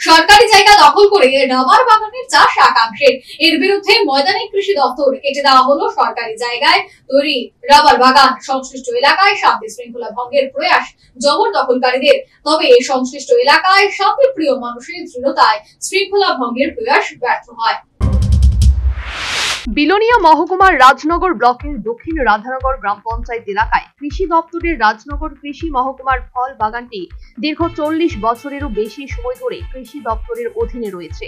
সরকারি জায়গা দখল করে রাবার বাগানের চাষ আকাঙ্ক্ষের এর বিরুদ্ধে ময়দানে কৃষি দপ্তর কেটে দেওয়া হলো সরকারি জায়গায় তৈরি রাবার বাগান। সংশ্লিষ্ট এলাকায় শান্তি শৃঙ্খলা ভঙ্গের প্রয়াস জবরদখলকারীদের। তবে এই সংশ্লিষ্ট এলাকায় শান্তিপ্রিয় মানুষের দৃঢ়তায় শৃঙ্খলা ভঙ্গের প্রয়াস ব্যর্থ হয়। বিলোনিয়া মহকুমার রাজনগর ব্লকের দক্ষিণ রাধানগর গ্রাম পঞ্চায়েত এলাকায় কৃষি দপ্তরের রাজনগর কৃষি মহকুমার ফল বাগানটি দীর্ঘ 40 বছরেরও বেশি সময় ধরে কৃষি দপ্তরের অধীনে রয়েছে।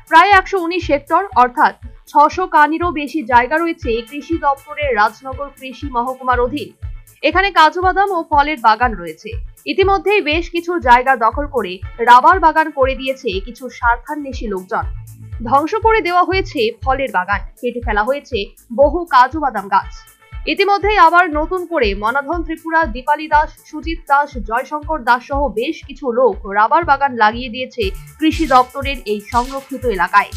প্রায় 119 হেক্টর অর্থাৎ 600 কানিরও বেশি জায়গা রয়েছে কৃষি দপ্তরের রাজনগর কৃষি মহকুমার অধীন। এখানে কাজু বাদাম ও ফলের বাগান রয়েছে। ইতিমধ্যেই বেশ কিছু জায়গা দখল করে রাবার বাগান করে দিয়েছে কিছু স্বার্থান্বেষী লোকজন। ধ্বংস করে দেওয়া হয়েছে ফলের বাগান, কেটে ফেলা হয়েছে বহু কাজু বাদাম গাছ। ইতিমধ্যেই আবার নতুন করে মনাধন ত্রিপুরা, দীপালি দাস, সুজিত দাস, জয়শঙ্কর দাস সহ বেশ কিছু লোক রাবার বাগান লাগিয়ে দিয়েছে কৃষি দপ্তরের এই সংরক্ষিত এলাকায়।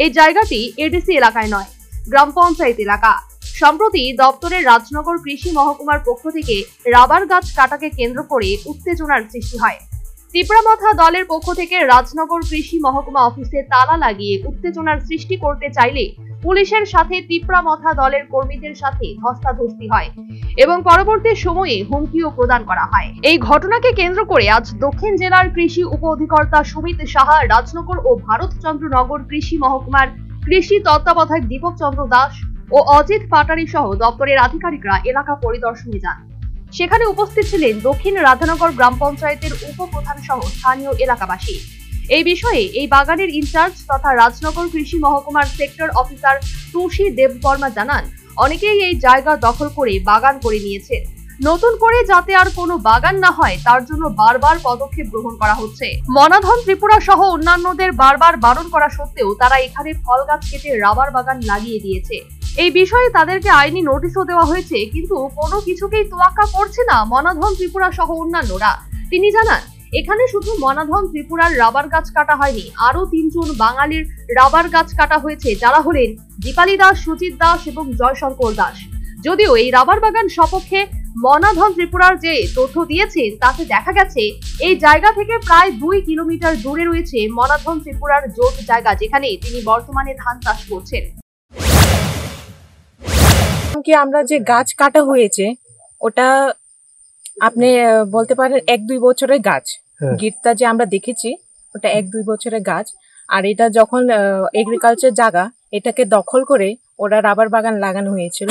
এই জায়গাটি এডিসি এলাকায় নয়, গ্রাম পঞ্চায়েত এলাকা। সম্প্রতি দপ্তরের রাজনগর কৃষি মহকুমার পক্ষ থেকে রাবার গাছ কাটাকে কেন্দ্র করে উত্তেজনার সৃষ্টি হয়। তীব্রামাথা দলের পক্ষ থেকে রাজনগর কৃষি মহকুমা অফিসে তালা লাগিয়ে উত্তেজনার সৃষ্টি করতে চাইলে পুলিশের সাথে তীব্রামাথা দলের কর্মীদের সাথে ধস্তাধস্তি হয় এবং পরবর্তী সময়ে হুমকিও প্রদান করা হয়। এই ঘটনাকে কেন্দ্র করে আজ দক্ষিণ জেলার কৃষি উপ অধিকর্তা সুমিত সাহা, রাজনগর ও ভারতচন্দ্রনগর কৃষি মহকুমার কৃষি তত্ত্বাবধায়ক দীপক চন্দ্র দাস ও অজিত পাটারি সহ দপ্তরের আধিকারিকরা এলাকা পরিদর্শনে যান। সেখানে উপস্থিত ছিলেন দক্ষিণ রাধানগর গ্রাম পঞ্চায়েতের উপপ্রধান সহ স্থানীয় এলাকাবাসী। এই বিষয়ে এই বাগানের ইনচার্জ তথা রাজনগর কৃষি মহকুমার সেক্টর অফিসার তুষি দেববর্মা জানান, অনেকেই এই জায়গা দখল করে বাগান করে নিয়েছে। নতুন করে যাতে আর কোনো বাগান না হয় তার জন্য বারবার পদক্ষেপ গ্রহণ করা হচ্ছে। মনাধন ত্রিপুরা সহ অন্যান্যদের বারবার বারণ করা সত্ত্বেও তারা এখানে ফল গাছ কেটে রাবার বাগান লাগিয়ে দিয়েছে। এই বিষয়ে তাদেরকে আইনি নোটিশও দেওয়া হয়েছে, কিন্তু কোনো কিছুকেই তোয়াক্কা করছে না মনাধন ত্রিপুরা সহ অন্যান্যরা। তিনি জানান, এখানে শুধু মনাধন ত্রিপুরার রাবার গাছ কাটা হয়নি, আরো 3 জন বাঙালির রাবার গাছ কাটা হয়েছে, যারা হলেন দীপালি দাস, সুজিত দাস এবং জয়শঙ্কর দাস। যদিও এই রাবার বাগান সপক্ষে মনাধন ত্রিপুরার যে তথ্য দিয়েছেন তাতে দেখা গেছে এই জায়গা থেকে প্রায় 2 কিলোমিটার দূরে রয়েছে মনাধন ত্রিপুরার জোট জায়গা, যেখানে তিনি বর্তমানে ধান চাষ করছেন। আমরা যে গাছ কাটা হয়েছে ওটা আপনি বলতে পারেন 1-2 বছরের গাছ। গিটটা যে আমরা দেখেছি ওটা 1-2 বছরের গাছ। আর এটা যখন এগ্রিকালচার জায়গা, এটাকে দখল করে ওরা রাবার বাগান লাগানো হয়েছিল।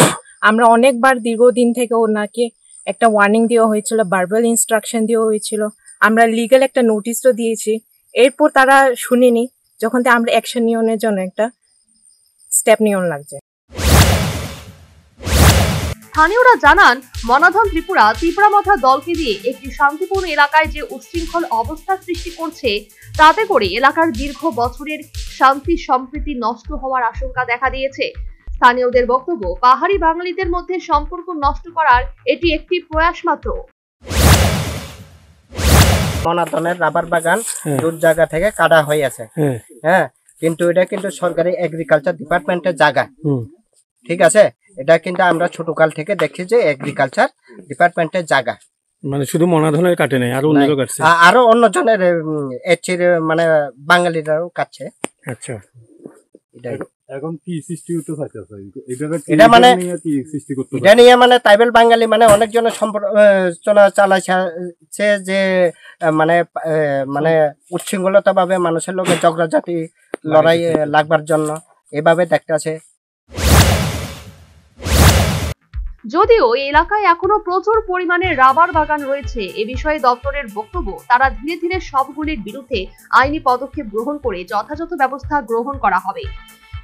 আমরা অনেকবার দীর্ঘদিন থেকে ওনাকে একটা ওয়ার্নিং দেওয়া হয়েছিল, ভার্বাল ইনস্ট্রাকশন দেওয়া হয়েছিল, আমরা লিগ্যাল একটা নোটিশও দিয়েছি। এরপর তারা শুনেনি, যখন আমরা অ্যাকশন নিয়নের জন্য একটা স্টেপ নিয়ন লাগছে। স্থানীয়রা জানান, মনাধন ত্রিপুরা তীব্রামাথা দলকে দিয়ে একটি শান্তিপূর্ণ এলাকায় যে উচ্ছৃঙ্খল অবস্থা সৃষ্টি করছে, তাতে করে এলাকার দীর্ঘ বছরের শান্তি সম্প্রীতি নষ্ট হওয়ার আশঙ্কা দেখা দিয়েছে। স্থানীয়দের বক্তব্য, পাহাড়ি বাঙালিদের মধ্যে সম্পর্ক নষ্ট করার এটি একটি প্রয়াস মাত্র। মনাধনের রাবার বাগান দূর জায়গা থেকে কাটা হয়ে আছে, হ্যাঁ, কিন্তু এটা কিন্তু সরকারি এগ্রিকালচার ডিপার্টমেন্টের জায়গা, ঠিক আছে। এটা কিন্তু আমরা ছোটকাল থেকে দেখছি যে এগ্রিকালচার ডিপার্টমেন্টের জায়গা, মানে শুধু মনাধনের কাটে নাই, আরো অন্য কাটছে, আরো অন্য জনের মানে বাঙালিরাও কাটছে। আচ্ছা, এখন কি সৃষ্টি করতে চাইছে? এটা মানে এটা নিয়ে মানে ট্রাইবেল বাঙালি মানে অনেকজনের সমালোচনা চালাইছে যে মানে মানে উচ্ছৃঙ্খলতা ভাবে মানুষের লোকের ঝগড়াঝাটি লড়াই লাগবার জন্য এভাবে দেখতেছে। যদিও এই এলাকায় এখনো প্রচুর পরিমাণে রাবার বাগান রয়েছে, এ বিষয়ে দপ্তরের বক্তব্য, তারা ধীরে ধীরে সবগুলির বিরুদ্ধে আইনি পদক্ষেপ গ্রহণ করে যথাযথ ব্যবস্থা গ্রহণ করা হবে।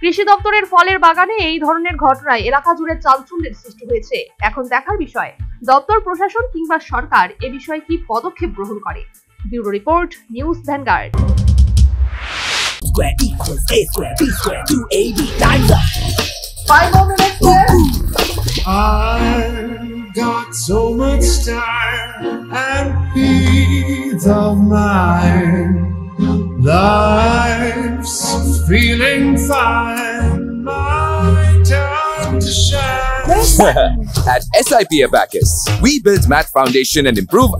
কৃষি দপ্তরের ফলের বাগানে এই ধরনের ঘটনায় এলাকা জুড়ে চাঞ্চল্যের সৃষ্টি হয়েছে। এখন দেখার বিষয় দপ্তর প্রশাসন কিংবা সরকার এ বিষয়ে কি পদক্ষেপ গ্রহণ করে। Bureau report, news vanguard. I've got so much time and peace of mind. Life's feeling fine. My time to shine. At SIP Abacus, we build math foundation and improve